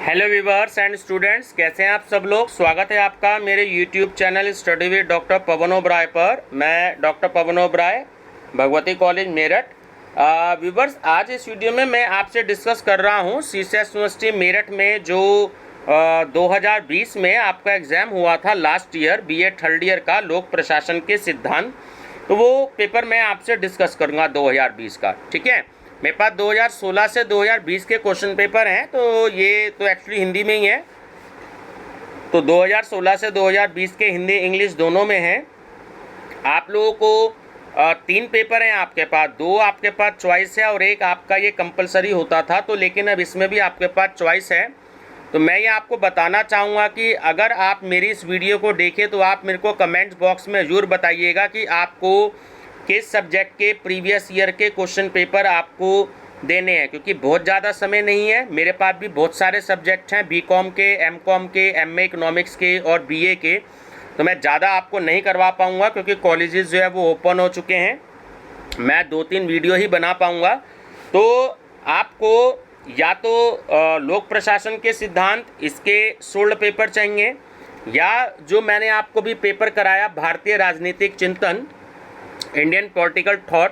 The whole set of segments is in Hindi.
हेलो व्यूअर्स एंड स्टूडेंट्स, कैसे हैं आप सब लोग। स्वागत है आपका मेरे YouTube channel study with doctor Pavan Oberoi पर। मैं doctor Pavan Oberoi, Bhagwati college Meerut. Viewers, आज इस वीडियो में मैं आपसे डिस्कस कर रहा हूं सीसीएस यूनिवर्सिटी मेरठ में जो 2020 में आपका एग्ज़ाम हुआ था last year BA third year का लोक प्रशासन के सिद्धांत। तो वो पेपर मैं आपसे डिस्कस करूँगा 2020 का। ठीक है, मेरे पास 2016 से 2020 के क्वेश्चन पेपर हैं, तो ये तो एक्चुअली हिंदी में ही है। तो 2016 से 2020 के हिंदी इंग्लिश दोनों में हैं। आप लोगों को 3 पेपर हैं आपके पास, 2 आपके पास चॉइस है और एक आपका ये कंपलसरी होता था। तो लेकिन अब इसमें भी आपके पास चॉइस है। तो मैं ये आपको बताना चाहूँगा कि अगर आप मेरी इस वीडियो को देखें तो आप मेरे को कमेंट्स बॉक्स में ज़रूर बताइएगा कि आपको किस सब्जेक्ट के प्रीवियस ईयर के क्वेश्चन पेपर आपको देने हैं, क्योंकि बहुत ज़्यादा समय नहीं है। मेरे पास भी बहुत सारे सब्जेक्ट हैं, बीकॉम के, एमकॉम के, एमए इकोनॉमिक्स के और बीए के। तो मैं ज़्यादा आपको नहीं करवा पाऊँगा क्योंकि कॉलेजेस जो है वो ओपन हो चुके हैं। मैं 2-3 वीडियो ही बना पाऊँगा। तो आपको या तो लोक प्रशासन के सिद्धांत इसके 16 पेपर चाहिए, या जो मैंने आपको भी पेपर कराया भारतीय राजनीतिक चिंतन, इंडियन पॉलिटिकल थॉट,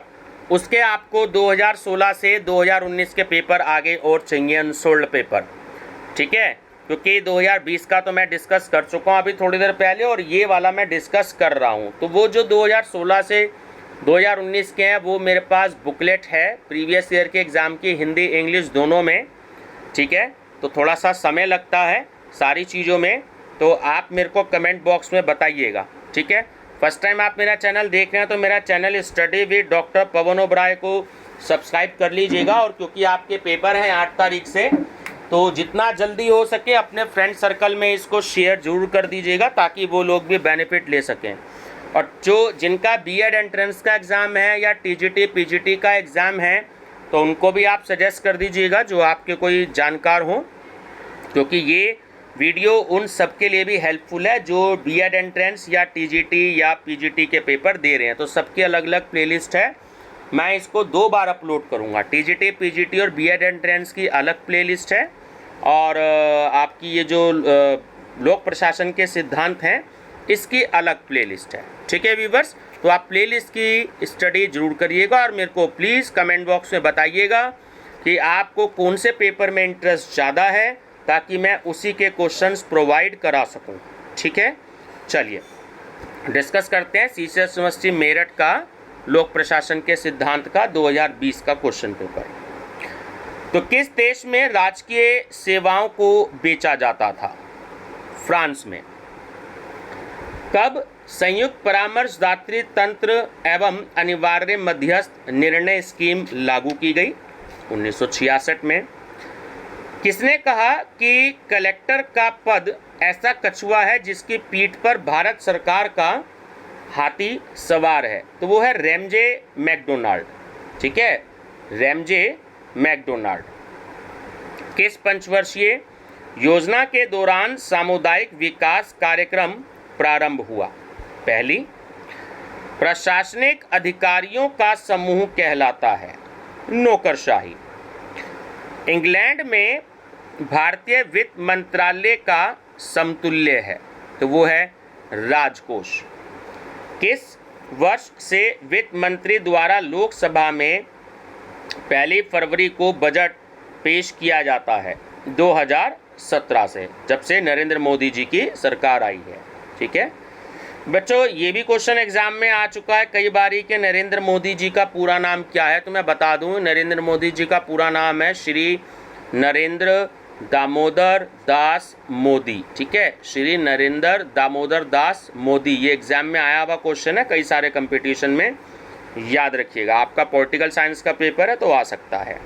उसके आपको 2016 से 2019 के पेपर आगे और चाहिए, अनसोल्ड पेपर। ठीक है, क्योंकि 2020 का तो मैं डिस्कस कर चुका हूँ अभी थोड़ी देर पहले, और ये वाला मैं डिस्कस कर रहा हूँ। तो वो जो 2016 से 2019 के हैं वो मेरे पास बुकलेट है प्रीवियस ईयर के एग्ज़ाम की, हिंदी इंग्लिश दोनों में। ठीक है, तो थोड़ा सा समय लगता है सारी चीज़ों में, तो आप मेरे को कमेंट बॉक्स में बताइएगा। ठीक है, फर्स्ट टाइम आप मेरा चैनल देख रहे हैं तो मेरा channel study with doctor Pavan Oberoi को सब्सक्राइब कर लीजिएगा। और क्योंकि आपके पेपर हैं 8 तारीख से, तो जितना जल्दी हो सके अपने फ्रेंड सर्कल में इसको शेयर जरूर कर दीजिएगा ताकि वो लोग भी बेनिफिट ले सकें। और जो जिनका बीएड एंट्रेंस का एग्ज़ाम है या टीजीटी पीजीटी का एग्ज़ाम है तो उनको भी आप सजेस्ट कर दीजिएगा जो आपके कोई जानकार हो, क्योंकि ये वीडियो उन सब के लिए भी हेल्पफुल है जो बीएड एंट्रेंस या टीजीटी या पीजीटी के पेपर दे रहे हैं। तो सबकी अलग अलग प्लेलिस्ट है, मैं इसको 2 बार अपलोड करूंगा। टीजीटी पीजीटी और बीएड एंट्रेंस की अलग प्लेलिस्ट है, और आपकी ये जो लोक प्रशासन के सिद्धांत हैं इसकी अलग प्लेलिस्ट है। ठीक है व्यूवर्स, तो आप प्लेलिस्ट की स्टडी जरूर करिएगा और मेरे को प्लीज़ कमेंट बॉक्स में बताइएगा कि आपको कौन से पेपर में इंटरेस्ट ज़्यादा है, ताकि मैं उसी के क्वेश्चंस प्रोवाइड करा सकूं। ठीक है, चलिए डिस्कस करते हैं सीसीएस यूनिवर्सिटी मेरठ का लोक प्रशासन के सिद्धांत का 2020 का क्वेश्चन पेपर। तो किस देश में राजकीय सेवाओं को बेचा जाता था? फ्रांस में। कब संयुक्त परामर्शदात्री तंत्र एवं अनिवार्य मध्यस्थ निर्णय स्कीम लागू की गई? 1966 में। किसने कहा कि कलेक्टर का पद ऐसा कछुआ है जिसकी पीठ पर भारत सरकार का हाथी सवार है? तो वो है रैमजे मैकडोनाल्ड। ठीक है, रैमजे मैकडोनाल्ड। किस पंचवर्षीय योजना के दौरान सामुदायिक विकास कार्यक्रम प्रारंभ हुआ? पहली। प्रशासनिक अधिकारियों का समूह कहलाता है नौकरशाही। इंग्लैंड में भारतीय वित्त मंत्रालय का समतुल्य है, तो वो है राजकोष। किस वर्ष से वित्त मंत्री द्वारा लोकसभा में 1 फरवरी को बजट पेश किया जाता है? 2017 से, जब से नरेंद्र मोदी जी की सरकार आई है। ठीक है बच्चों, ये भी क्वेश्चन एग्जाम में आ चुका है कई बारी कि नरेंद्र मोदी जी का पूरा नाम क्या है। तो मैं बता दूं, नरेंद्र मोदी जी का पूरा नाम है श्री नरेंद्र दामोदर दास मोदी। ठीक है, श्री नरेंद्र दामोदर दास मोदी। ये एग्जाम में आया हुआ क्वेश्चन है कई सारे कंपटीशन में, याद रखिएगा। आपका पॉलिटिकल साइंस का पेपर है तो आ सकता है।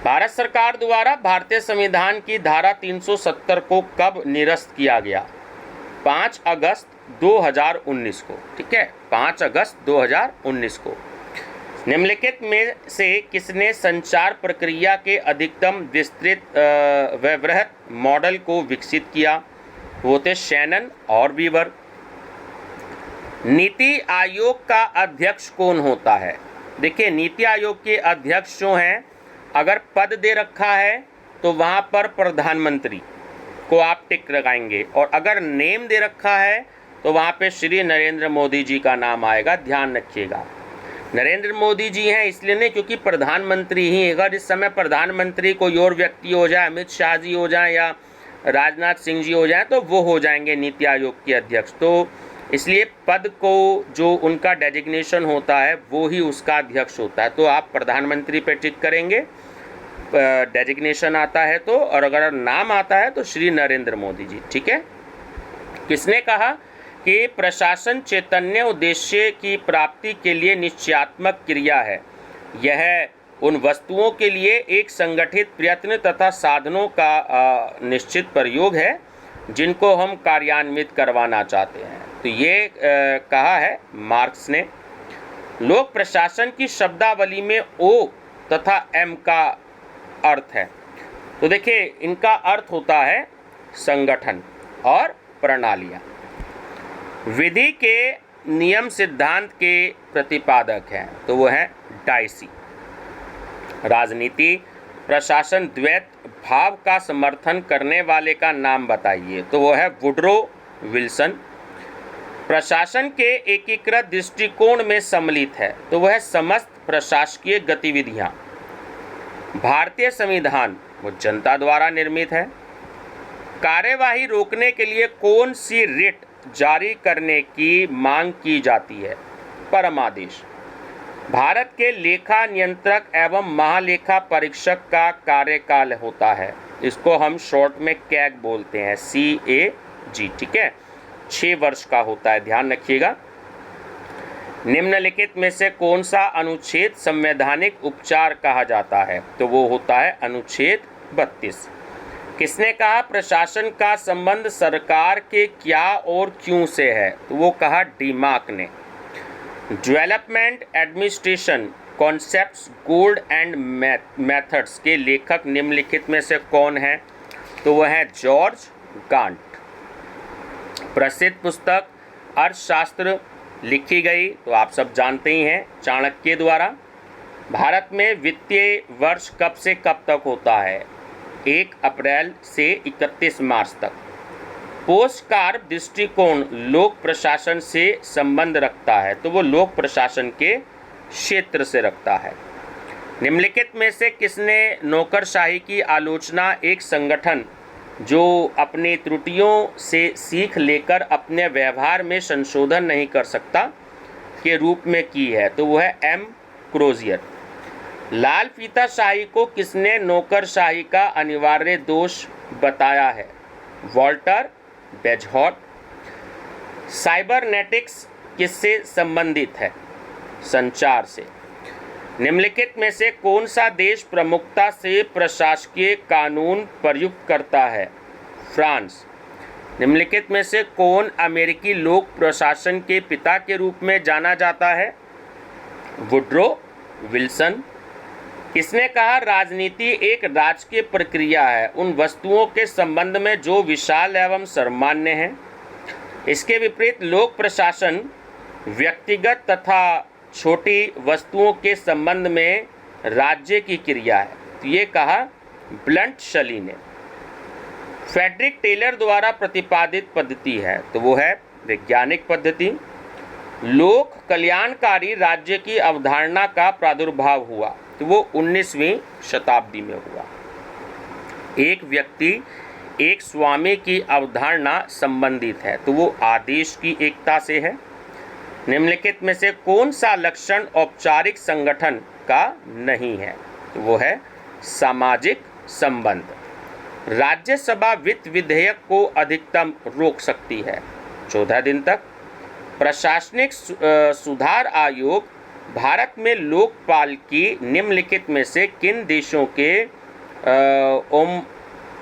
भारत सरकार द्वारा भारतीय संविधान की धारा 370 को कब निरस्त किया गया? 5 अगस्त 2019 को। ठीक है, 5 अगस्त 2019 को। निम्नलिखित में से किसने संचार प्रक्रिया के अधिकतम विस्तृत व वृहत मॉडल को विकसित किया? वो थे शैनन और बीवर। नीति आयोग का अध्यक्ष कौन होता है? देखिए, नीति आयोग के अध्यक्ष जो हैं, अगर पद दे रखा है तो वहाँ पर प्रधानमंत्री को आप टिक लगाएंगे, और अगर नेम दे रखा है तो वहाँ पे श्री नरेंद्र मोदी जी का नाम आएगा, ध्यान रखिएगा। नरेंद्र मोदी जी हैं इसलिए नहीं क्योंकि प्रधानमंत्री ही, अगर इस समय प्रधानमंत्री कोई और व्यक्ति हो जाए, अमित शाह जी हो जाए या राजनाथ सिंह जी हो जाए, तो वो हो जाएंगे नीति आयोग के अध्यक्ष। तो इसलिए पद को जो उनका डेजिग्नेशन होता है वो ही उसका अध्यक्ष होता है। तो आप प्रधानमंत्री पे टिक करेंगे, डेजिग्नेशन आता है तो, और अगर नाम आता है तो श्री नरेंद्र मोदी जी, ठीक है। किसने कहा कि प्रशासन चैतन्य उद्देश्य की प्राप्ति के लिए निश्चयात्मक क्रिया है। यह उन वस्तुओं के लिए एक संगठित प्रयत्न तथा साधनों का निश्चित प्रयोग है जिनको हम कार्यान्वित करवाना चाहते हैं। तो ये कहा है मार्क्स ने। लोक प्रशासन की शब्दावली में ओ तथा एम का अर्थ है। तो देखिए इनका अर्थ होता है संगठन और प्रणालियाँ। विधि के नियम सिद्धांत के प्रतिपादक हैं, तो वो है डाइसी। राजनीति प्रशासन द्वैत भाव का समर्थन करने वाले का नाम बताइए, तो वो है वुड्रो विल्सन। प्रशासन के एकीकृत दृष्टिकोण में सम्मिलित है, तो वह है समस्त प्रशासकीय गतिविधियां। भारतीय संविधान वो जनता द्वारा निर्मित है। कार्यवाही रोकने के लिए कौन सी रिट जारी करने की मांग की जाती है? परमादेश। भारत के लेखा नियंत्रक एवं महालेखा परीक्षक का कार्यकाल होता है, इसको हम शॉर्ट में कैग बोलते हैं, CAG, ठीक है। 6 वर्ष का होता है, ध्यान रखिएगा। निम्नलिखित में से कौन सा अनुच्छेद संवैधानिक उपचार कहा जाता है? तो वो होता है अनुच्छेद 32। किसने कहा प्रशासन का संबंध सरकार के क्या और क्यों से है? तो वो कहा डिमार्क ने। Development administration concepts gold and methods के लेखक निम्नलिखित में से कौन है? तो वह है जॉर्ज गांट। प्रसिद्ध पुस्तक अर्थशास्त्र लिखी गई, तो आप सब जानते ही हैं, चाणक्य द्वारा। भारत में वित्तीय वर्ष कब से कब तक होता है? 1 अप्रैल से 31 मार्च तक। पोस्टकार्ड दृष्टिकोण लोक प्रशासन से संबंध रखता है, तो वो लोक प्रशासन के क्षेत्र से रखता है। निम्नलिखित में से किसने नौकरशाही की आलोचना एक संगठन जो अपनी त्रुटियों से सीख लेकर अपने व्यवहार में संशोधन नहीं कर सकता के रूप में की है? तो वो है M. क्रोजियर। लाल फीताशाही को किसने नौकरशाही का अनिवार्य दोष बताया है? Walter Bagehot. साइबरनेटिक्स किससे संबंधित है? संचार से। निम्नलिखित में से कौन सा देश प्रमुखता से प्रशासकीय कानून प्रयुक्त करता है? फ्रांस। निम्नलिखित में से कौन अमेरिकी लोक प्रशासन के पिता के रूप में जाना जाता है? Woodrow Wilson. किसने कहा राजनीति एक राजकीय प्रक्रिया है उन वस्तुओं के संबंध में जो विशाल एवं सर्वमान्य हैं? इसके विपरीत लोक प्रशासन व्यक्तिगत तथा छोटी वस्तुओं के संबंध में राज्य की क्रिया है। तो ये कहा ब्लंट शली ने। फ्रेडरिक टेलर द्वारा प्रतिपादित पद्धति है, तो वो है वैज्ञानिक पद्धति। लोक कल्याणकारी राज्य की अवधारणा का प्रादुर्भाव हुआ, तो वो 19वीं शताब्दी में हुआ। एक व्यक्ति एक स्वामी की अवधारणा संबंधित है, तो वो आदेश की एकता से है। निम्नलिखित में से कौन सा लक्षण औपचारिक संगठन का नहीं है? तो वो है सामाजिक संबंध। राज्यसभा वित्त विधेयक को अधिकतम रोक सकती है 14 दिन तक। प्रशासनिक सुधार आयोग भारत में लोकपाल की निम्नलिखित में से किन देशों के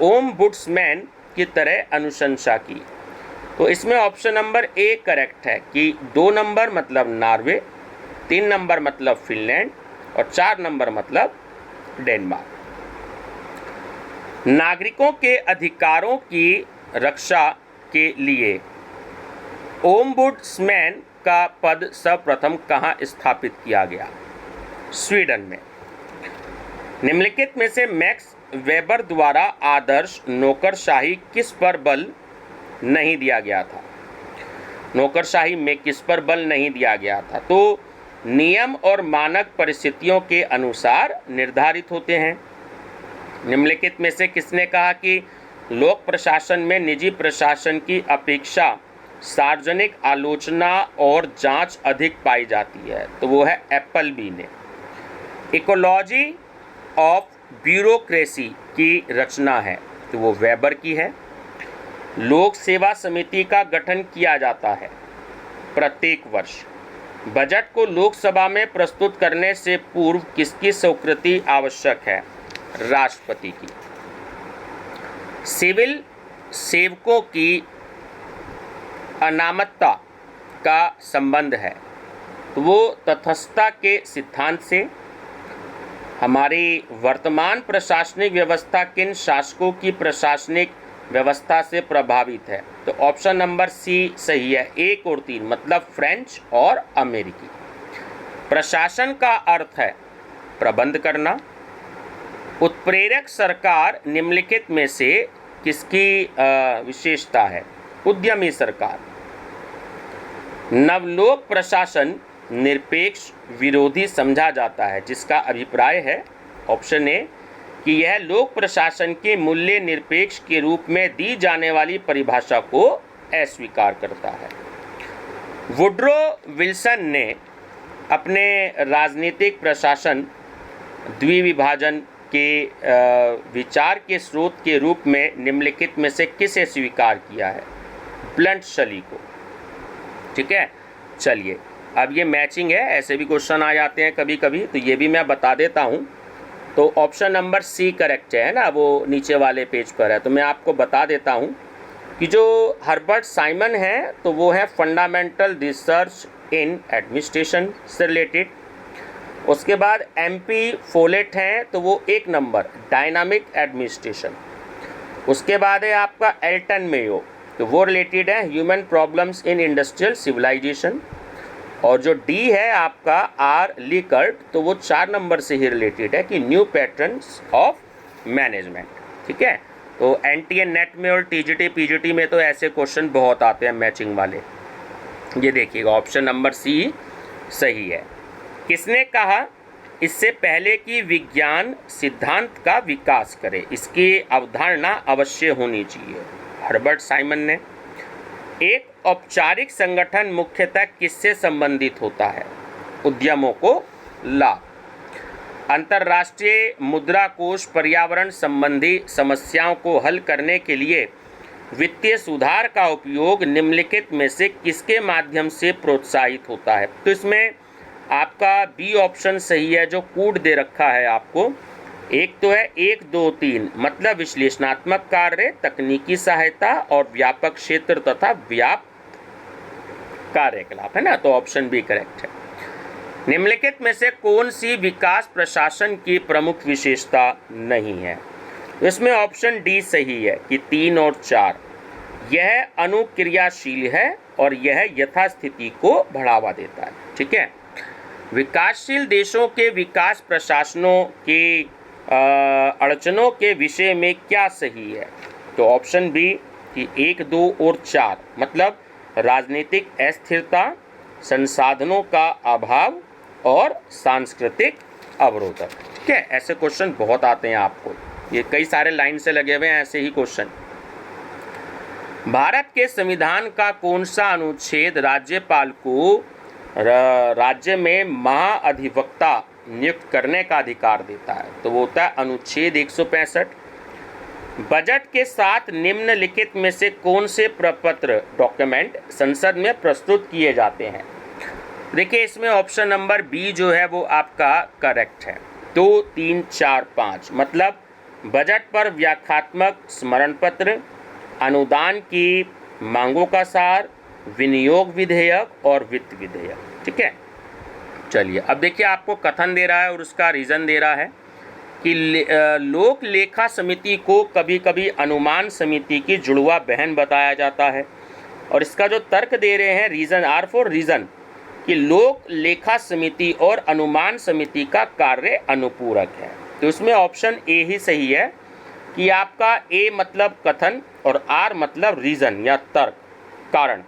ओम्बुड्समैन की तरह अनुशंसा की? तो इसमें ऑप्शन नंबर A करेक्ट है कि 2 नंबर मतलब नॉर्वे, 3 नंबर मतलब फिनलैंड और 4 नंबर मतलब डेनमार्क। नागरिकों के अधिकारों की रक्षा के लिए ओम्बुड्समैन का पद सर्वप्रथम कहाँ स्थापित किया गया? स्वीडन में। निम्नलिखित में से मैक्स वेबर द्वारा आदर्श नौकरशाही किस पर बल नहीं दिया गया था? नौकरशाही में किस पर बल नहीं दिया गया था? तो नियम और मानक परिस्थितियों के अनुसार निर्धारित होते हैं। निम्नलिखित में से किसने कहा कि लोक प्रशासन में निजी प्रशासन की अपेक्षा सार्वजनिक आलोचना और जांच अधिक पाई जाती है? तो वो है एप्पलबी ने। इकोलॉजी ऑफ ब्यूरोक्रेसी की रचना है, तो वो वेबर की है। लोक सेवा समिति का गठन किया जाता है प्रत्येक वर्ष। बजट को लोकसभा में प्रस्तुत करने से पूर्व किसकी स्वीकृति आवश्यक है? राष्ट्रपति की। सिविल सेवकों की अनामतता का संबंध है, तो वो तटस्थता के सिद्धांत से। हमारी वर्तमान प्रशासनिक व्यवस्था किन शासकों की प्रशासनिक व्यवस्था से प्रभावित है? तो ऑप्शन नंबर सी सही है, 1 और 3, मतलब फ्रेंच और अमेरिकी। प्रशासन का अर्थ है प्रबंध करना। उत्प्रेरक सरकार निम्नलिखित में से किसकी विशेषता है? उद्यमी सरकार। नवलोक प्रशासन निरपेक्ष विरोधी समझा जाता है, जिसका अभिप्राय है ऑप्शन ए कि यह लोक प्रशासन के मूल्य निरपेक्ष के रूप में दी जाने वाली परिभाषा को अस्वीकार करता है। वुड्रो विल्सन ने अपने राजनीतिक प्रशासन द्विविभाजन के विचार के स्रोत के रूप में निम्नलिखित में से किसे स्वीकार किया है? ब्लंट शली को। ठीक है, चलिए अब ये मैचिंग है, ऐसे भी क्वेश्चन आ जाते हैं कभी कभी, तो ये भी मैं बता देता हूँ। तो ऑप्शन नंबर सी करेक्ट है ना, वो नीचे वाले पेज पर है। तो मैं आपको बता देता हूँ कि जो हर्बर्ट साइमन है तो वो है फंडामेंटल रिसर्च इन एडमिनिस्ट्रेशन से रिलेटेड। उसके बाद MP फोलेट हैं तो वो 1 नंबर डायनामिक एडमिनिस्ट्रेशन। उसके बाद है आपका एल्टन मेयो, तो वो रिलेटेड है human problems in industrial civilization. और जो D है आपका R लिकर्ट, तो वो 4 नंबर से ही रिलेटेड है कि न्यू पैटर्न्स ऑफ मैनेजमेंट। ठीक है, तो NTA नेट में और TGT PGT में तो ऐसे क्वेश्चन बहुत आते हैं मैचिंग वाले। ये देखिएगा ऑप्शन नंबर सी सही है। किसने कहा इससे पहले कि विज्ञान सिद्धांत का विकास करे इसकी अवधारणा अवश्य होनी चाहिए? हर्बर्ट साइमन ने। एक औपचारिक संगठन मुख्यतः किससे संबंधित होता है? उद्यमों को लाभ। अंतर्राष्ट्रीय मुद्रा कोष पर्यावरण संबंधी समस्याओं को हल करने के लिए वित्तीय सुधार का उपयोग निम्नलिखित में से किसके माध्यम से प्रोत्साहित होता है? तो इसमें आपका बी ऑप्शन सही है, जो कूट दे रखा है आपको। एक तो है 1, 2, 3, मतलब विश्लेषणात्मक कार्य, तकनीकी सहायता और व्यापक क्षेत्र तथा व्याप्त कार्यकलाप, है ना। तो ऑप्शन बी करेक्ट है। निम्नलिखित में से कौन सी विकास प्रशासन की प्रमुख विशेषता नहीं है? इसमें ऑप्शन डी सही है कि 3 और 4। यह अनुक्रियाशील है और यह यथास्थिति को बढ़ावा देता है। ठीक है, विकासशील देशों के विकास प्रशासनों की अड़चनों के विषय में क्या सही है? तो ऑप्शन बी कि 1, 2 और 4, मतलब राजनीतिक अस्थिरता, संसाधनों का अभाव और सांस्कृतिक अवरोधक। ठीक है, ऐसे क्वेश्चन बहुत आते हैं आपको, ये कई सारे लाइन से लगे हुए हैं ऐसे ही क्वेश्चन। भारत के संविधान का कौन सा अनुच्छेद राज्यपाल को राज्य में महाअधिवक्ता नियुक्त करने का अधिकार देता है? तो वो होता है अनुच्छेद 165। बजट के साथ निम्नलिखित में से कौन से प्रपत्र डॉक्यूमेंट संसद में प्रस्तुत किए जाते हैं? देखिए इसमें ऑप्शन नंबर बी जो है वो आपका करेक्ट है। 2, 3, 4, 5, मतलब बजट पर व्याख्यात्मक स्मरण पत्र, अनुदान की मांगों का सार, विनियोग विधेयक और वित्त विधेयक। ठीक है, चलिए अब देखिए आपको कथन दे रहा है और उसका रीज़न दे रहा है कि लोक लेखा समिति को कभी कभी अनुमान समिति की जुड़वा बहन बताया जाता है। और इसका जो तर्क दे रहे हैं रीज़न आर फॉर रीज़न कि लोक लेखा समिति और अनुमान समिति का कार्य अनुपूरक है। तो इसमें ऑप्शन ए ही सही है कि आपका ए मतलब कथन और आर मतलब रीजन या तर्क, कारण,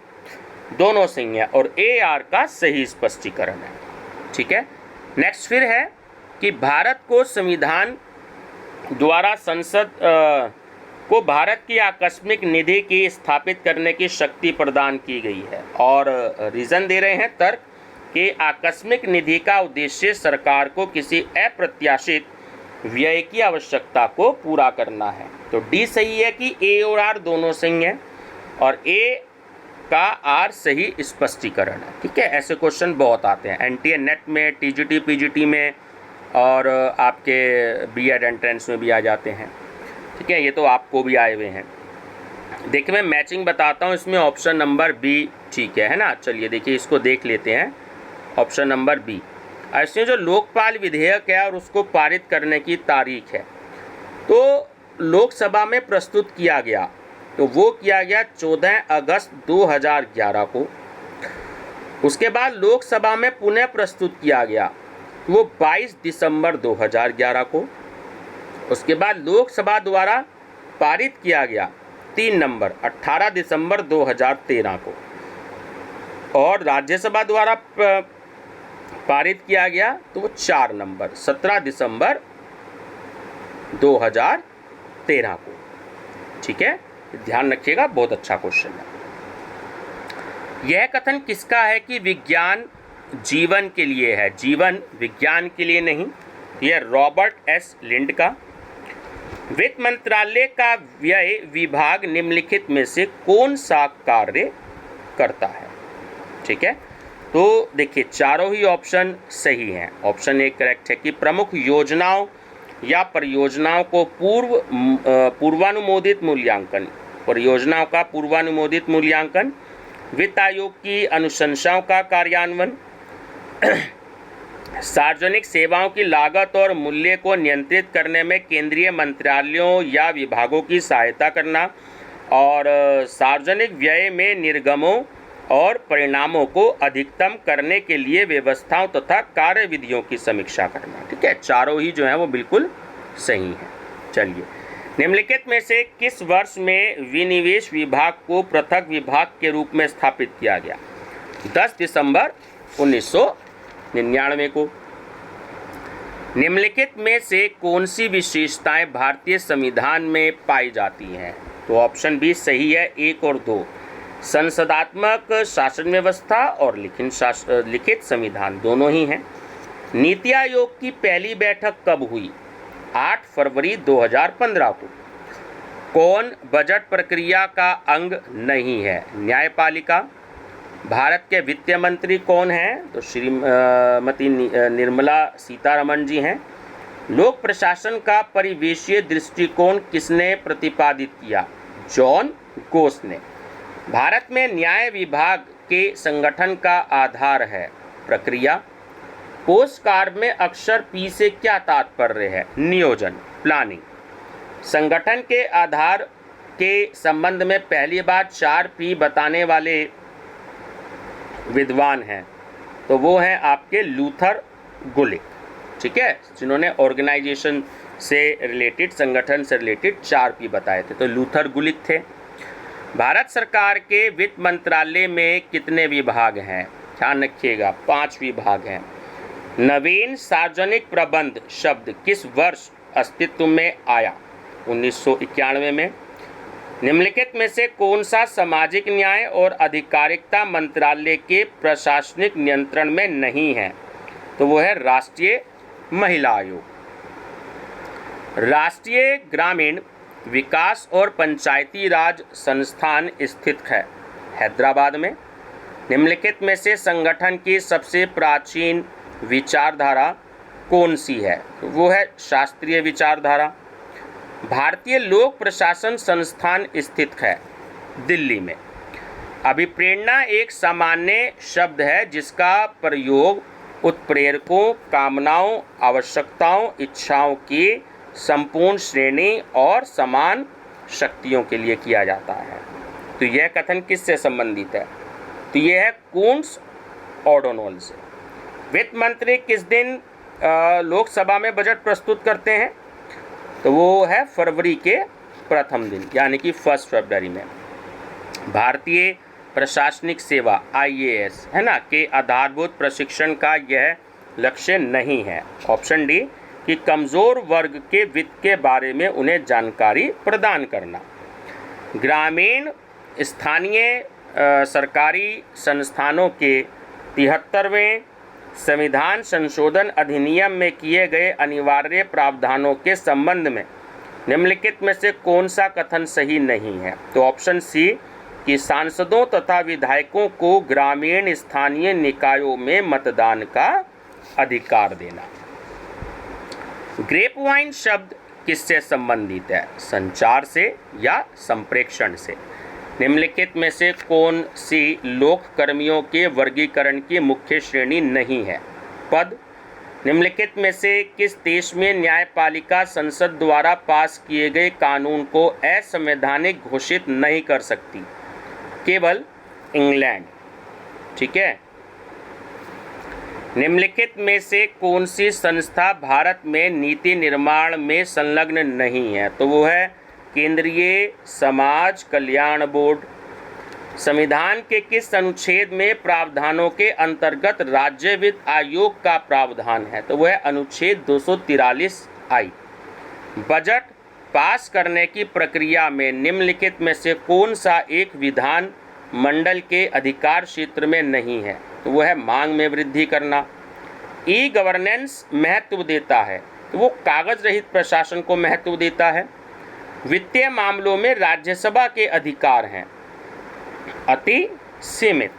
दोनों सही है और ए आर का सही स्पष्टीकरण है। ठीक है। नेक्स्ट फिर है कि भारत को संविधान द्वारा संसद को भारत की आकस्मिक निधि की स्थापित करने की शक्ति प्रदान की गई है, और रीजन दे रहे हैं तर्क कि आकस्मिक निधि का उद्देश्य सरकार को किसी अप्रत्याशित व्यय की आवश्यकता को पूरा करना है। तो डी सही है कि ए और आर दोनों सही हैं और ए का आर सही स्पष्टीकरण है। ठीक है, ऐसे क्वेश्चन बहुत आते हैं एनटीए नेट में, टीजीटी पीजीटी में और आपके बीएड एंट्रेंस में भी आ जाते हैं। ठीक है, ये तो आपको भी आए हुए हैं। देखिए मैं मैचिंग बताता हूँ, इसमें ऑप्शन नंबर बी ठीक है ना। चलिए देखिए इसको देख लेते हैं, ऑप्शन नंबर बी। ऐसे जो लोकपाल विधेयक है और उसको पारित करने की तारीख है, तो लोकसभा में प्रस्तुत किया गया, तो वो किया गया 14 अगस्त 2011 को। उसके बाद लोकसभा में पुनः प्रस्तुत किया गया, वो 22 दिसंबर 2011 को। उसके बाद लोकसभा द्वारा पारित किया गया 3 नंबर 18 दिसंबर 2013 को, और राज्यसभा द्वारा पारित किया गया तो वो 4 नंबर 17 दिसंबर 2013 को। ठीक है, ध्यान रखिएगा, बहुत अच्छा क्वेश्चन है। यह कथन किसका है कि विज्ञान जीवन के लिए है, जीवन विज्ञान के लिए नहीं? यह रॉबर्ट एस लिंड का। वित्त मंत्रालय का व्यय विभाग निम्नलिखित में से कौन सा कार्य करता है? ठीक है, तो देखिए चारों ही ऑप्शन सही हैं। ऑप्शन ए करेक्ट है कि प्रमुख योजनाओं या परियोजनाओं को पूर्वानुमोदित मूल्यांकन, परियोजनाओं का पूर्वानुमोदित मूल्यांकन, वित्त आयोग की अनुशंसाओं का कार्यान्वयन, सार्वजनिक सेवाओं की लागत और मूल्य को नियंत्रित करने में केंद्रीय मंत्रालयों या विभागों की सहायता करना, और सार्वजनिक व्यय में निर्गमों और परिणामों को अधिकतम करने के लिए व्यवस्थाओं तथा कार्यविधियों की समीक्षा करना। ठीक है, चारों ही जो है वो बिल्कुल सही हैं। चलिए, निम्नलिखित में से किस वर्ष में विनिवेश विभाग को पृथक विभाग के रूप में स्थापित किया गया? 10 दिसंबर 1999 को। निम्नलिखित में से कौन सी विशेषताएं भारतीय संविधान में पाई जाती हैं? तो ऑप्शन बी सही है, 1 और 2। संसदात्मक शासन व्यवस्था और लिखित संविधान दोनों ही हैं। नीति आयोग की पहली बैठक कब हुई? 8 फरवरी 2015 को। कौन बजट प्रक्रिया का अंग नहीं है? न्यायपालिका। भारत के वित्त मंत्री कौन हैं? तो श्रीमती निर्मला सीतारमण जी हैं। लोक प्रशासन का परिवेशीय दृष्टिकोण किसने प्रतिपादित किया? जॉन गोस ने। भारत में न्याय विभाग के संगठन का आधार है प्रक्रिया। पोस्ट कार्ड में अक्षर पी से क्या तात्पर्य है? नियोजन, प्लानिंग। संगठन के आधार के संबंध में पहली बार 4 पी बताने वाले विद्वान हैं, तो वो हैं आपके लूथर गुलिक। ठीक है, जिन्होंने ऑर्गेनाइजेशन से रिलेटेड, संगठन से रिलेटेड 4 पी बताए थे, तो लूथर गुलिक थे। भारत सरकार के वित्त मंत्रालय में कितने विभाग हैं? ध्यान रखिएगा, 5 विभाग हैं। नवीन सार्वजनिक प्रबंध शब्द किस वर्ष अस्तित्व में आया? 1991 में। निम्नलिखित में से कौन सा सामाजिक न्याय और अधिकारिता मंत्रालय के प्रशासनिक नियंत्रण में नहीं है? तो वो है राष्ट्रीय महिला आयोग। राष्ट्रीय ग्रामीण विकास और पंचायती राज संस्थान स्थित है हैदराबाद में। निम्नलिखित में से संगठन की सबसे प्राचीन विचारधारा कौन सी है? वो है शास्त्रीय विचारधारा। भारतीय लोक प्रशासन संस्थान स्थित है दिल्ली में। अभिप्रेरणा एक सामान्य शब्द है जिसका प्रयोग उत्प्रेरकों, कामनाओं, आवश्यकताओं, इच्छाओं की संपूर्ण श्रेणी और समान शक्तियों के लिए किया जाता है। तो यह कथन किससे संबंधित है? तो यह है कून्स ओडोनोल से। वित्त मंत्री किस दिन लोकसभा में बजट प्रस्तुत करते हैं? तो वो है फरवरी के प्रथम दिन, यानी कि 1 फरवरी में। भारतीय प्रशासनिक सेवा IAS है ना के आधारभूत प्रशिक्षण का यह लक्ष्य नहीं है। ऑप्शन डी कि कमज़ोर वर्ग के वित्त के बारे में उन्हें जानकारी प्रदान करना। ग्रामीण स्थानीय सरकारी संस्थानों के 73वें संविधान संशोधन अधिनियम में किए गए अनिवार्य प्रावधानों के संबंध में निम्नलिखित में से कौन सा कथन सही नहीं है? तो ऑप्शन सी कि सांसदों तथा विधायकों को ग्रामीण स्थानीय निकायों में मतदान का अधिकार देना। ग्रेपवाइन शब्द किससे संबंधित है? संचार से या संप्रेषण से? निम्नलिखित में से कौन सी लोक कर्मियों के वर्गीकरण की मुख्य श्रेणी नहीं है? पद। निम्नलिखित में से किस देश में न्यायपालिका संसद द्वारा पास किए गए कानून को असंवैधानिक घोषित नहीं कर सकती? केवल इंग्लैंड। ठीक है। निम्नलिखित में से कौन सी संस्था भारत में नीति निर्माण में संलग्न नहीं है? तो वो है केंद्रीय समाज कल्याण बोर्ड। संविधान के किस अनुच्छेद में प्रावधानों के अंतर्गत राज्य वित्त आयोग का प्रावधान है? तो वो है अनुच्छेद 243I। बजट पास करने की प्रक्रिया में निम्नलिखित में से कौन सा एक विधान मंडल के अधिकार क्षेत्र में नहीं है? तो वो है मांग में वृद्धि करना। ई गवर्नेंस महत्व देता है, तो वो कागज रहित प्रशासन को महत्व देता है। वित्तीय मामलों में राज्यसभा के अधिकार हैं अति सीमित।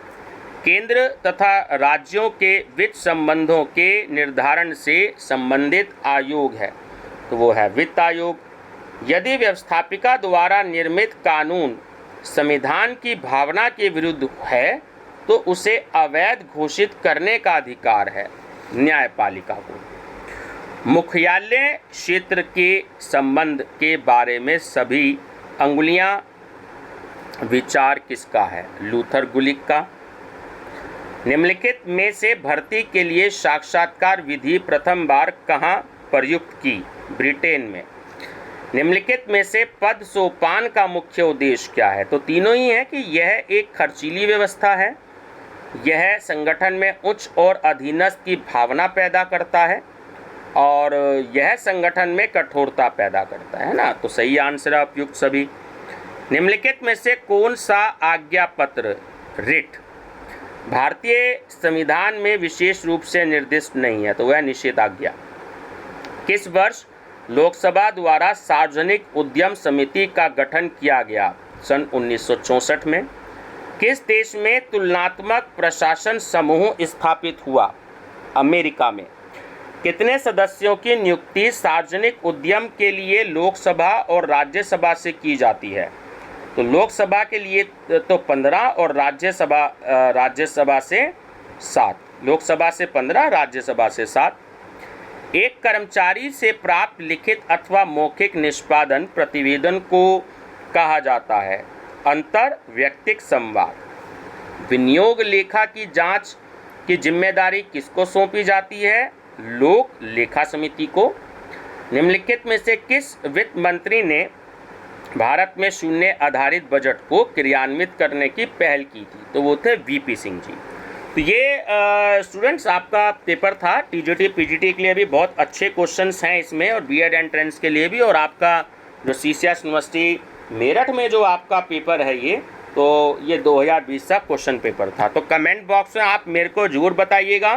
केंद्र तथा राज्यों के वित्त संबंधों के निर्धारण से संबंधित आयोग है, तो वो है वित्त आयोग। यदि व्यवस्थापिका द्वारा निर्मित कानून संविधान की भावना के विरुद्ध है तो उसे अवैध घोषित करने का अधिकार है न्यायपालिका को। मुख्यालय क्षेत्र के संबंध के बारे में सभी अंगुलियां विचार किसका है? लूथर गुलिक का। निम्नलिखित में से भर्ती के लिए साक्षात्कार विधि प्रथम बार कहाँ प्रयुक्त की? ब्रिटेन में। निम्नलिखित में से पद सोपान का मुख्य उद्देश्य क्या है? तो तीनों ही है कि यह एक खर्चीली व्यवस्था है, यह संगठन में उच्च और अधीनस्थ की भावना पैदा करता है, और यह संगठन में कठोरता पैदा करता है ना। तो सही आंसर है उपयुक्त सभी। निम्नलिखित में से कौन सा आज्ञा पत्र रिट भारतीय संविधान में विशेष रूप से निर्दिष्ट नहीं है? तो वह निषेधाज्ञा। किस वर्ष लोकसभा द्वारा सार्वजनिक उद्यम समिति का गठन किया गया? सन 1964 में। किस देश में तुलनात्मक प्रशासन समूह स्थापित हुआ? अमेरिका में। कितने सदस्यों की नियुक्ति सार्वजनिक उद्यम के लिए लोकसभा और राज्यसभा से की जाती है? तो लोकसभा के लिए तो 15 और राज्यसभा से 7। लोकसभा से 15, राज्यसभा से 7। एक कर्मचारी से प्राप्त लिखित अथवा मौखिक निष्पादन प्रतिवेदन को कहा जाता है? अंतर व्यक्तिक संवाद। विनियोग लेखा की जांच की जिम्मेदारी किसको सौंपी जाती है? लोक लेखा समिति को। निम्नलिखित में से किस वित्त मंत्री ने भारत में शून्य आधारित बजट को क्रियान्वित करने की पहल की थी? तो वो थे VP सिंह जी। तो ये स्टूडेंट्स आपका पेपर था। TGT PGT के लिए भी बहुत अच्छे क्वेश्चंस हैं इसमें, और B.Ed एंट्रेंस के लिए भी। और आपका जो CCS यूनिवर्सिटी मेरठ में जो आपका पेपर है ये 2020 का क्वेश्चन पेपर था। तो कमेंट बॉक्स में आप मेरे को ज़रूर बताइएगा,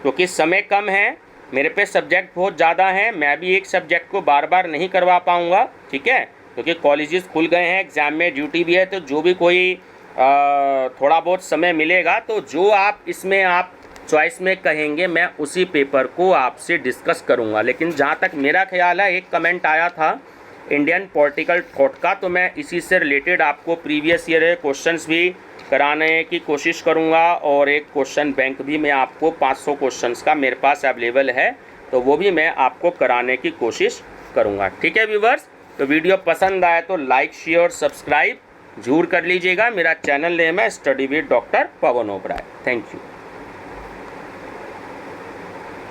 क्योंकि समय कम है, मेरे पे सब्जेक्ट बहुत ज़्यादा हैं, मैं भी एक सब्जेक्ट को बार बार नहीं करवा पाऊँगा। ठीक है, क्योंकि कॉलेजेस खुल गए हैं, एग्ज़ाम में ड्यूटी भी है। तो जो भी कोई थोड़ा बहुत समय मिलेगा तो जो आप इसमें आप चॉइस में कहेंगे मैं उसी पेपर को आपसे डिस्कस करूंगा। लेकिन जहां तक मेरा ख्याल है, एक कमेंट आया था इंडियन पॉलिटिकल थॉट का, तो मैं इसी से रिलेटेड आपको प्रीवियस ईयर क्वेश्चंस भी कराने की कोशिश करूंगा। और एक क्वेश्चन बैंक भी मैं आपको 500 क्वेश्चंस का मेरे पास अवेलेबल है, तो वो भी मैं आपको कराने की कोशिश करूँगा। ठीक है व्यूवर्स, तो वीडियो पसंद आए तो लाइक शेयर सब्सक्राइब जरूर कर लीजिएगा। मेरा चैनल नेम है study with doctor Pavan Oberoi. Thank you.